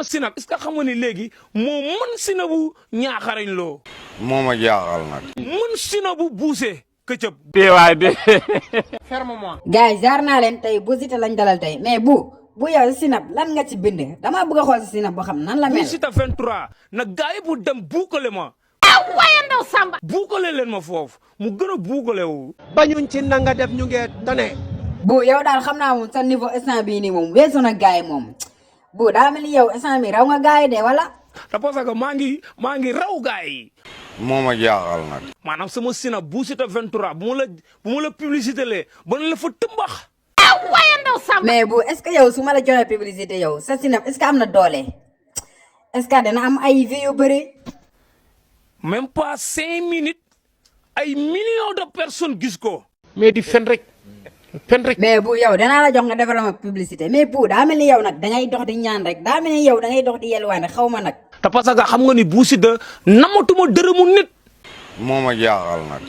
sama sinap est-ce que xam nga ni léegi moo mën sinabu ñaaxarañ loo. moo ma jaaxal nag. mën sinabu buuse këcëb. waay de. ferme-moi. gars yi jaar naa leen tey bu Siteu lañ dalal tey mais bu yow sinap lan nga ci bind damaa bëgg a xool si sinap boo xam nan la mel. bu Siteu 23 na gars yi bu dem buukale ma. waaye ndaw Samba. buukale leen ma foofu mu gën a buukale wu. bañuñ ci nanga def ñu ngi tane. bu yow daal xam naa moom sa niveau instant bii nii moom weesu na gars yi moom bu daa mel ni yow instant bi raw nga gars yi de wala. te parce que maa ngi raw gars yi. moo ma jaaxal nag. maanaam sama sinap bu Siteu 23 bu ma la publicité lee ba ne la fa tëmbax. waaye ndaw Samba. mais bu est-ce que yow su ma la joxee publicité yow sa sinap est-ce que am na doole est-ce que dana am ay vues yu bëri. même pas 5 minutes ay millions de personnes gis ko. mais di fen rek. mais bu yow danaa la jox nga defal ma publicité mais bu daa mel ni yow nag dangay dox di ñaan rek daa mel ni yow dangay dox di yelwaane xaw ma nag. te parce que xam nga ni bu Siteu namatuma dërëmu nit. moo ma jaaxal nag.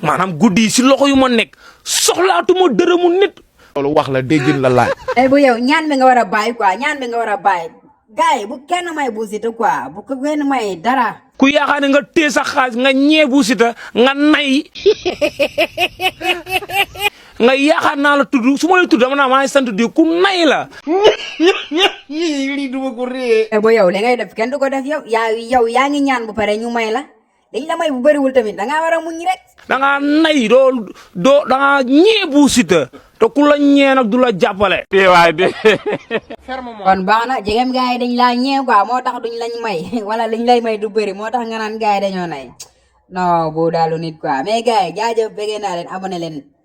maanaam guddi yi si loxo yu ma nekk soxlaatuma dërëmu nit. loolu wax la déggin la laaj. mais bu yow ñaan bi nga war a bàyyi quoi ñaan bi nga war a bàyyi gars yi bu kenn may bu Siteu quoi bu ko kenn may dara. ku yaakaar ne nga téye sa xaalis nga ñee bu Siteu nga nay nga yaakaar naa la tudd su ma lay tudd dama naa maa ngi sant di ku nay la. lii duma ko ree. bu yow li ngay def kenn du ko def yow yaa ngi ñaan bu pare ñu may la dañ la may bu bëriwul tamit da ngaa war a muñ rek. da ngaa nay doo da ngaa ñee bu Siteu te ku la ñee nag du la jàppale. waay de. ferme-moi. kon baax na jegem gars yi dañ laa ñee quoi moo tax duñ lañ may wala liñ lay may du bëri moo tax nga naan gars yi dañoo nay non bu daalu nit quoi mais gars yi jaajëf bëggee naa leen abonné leen.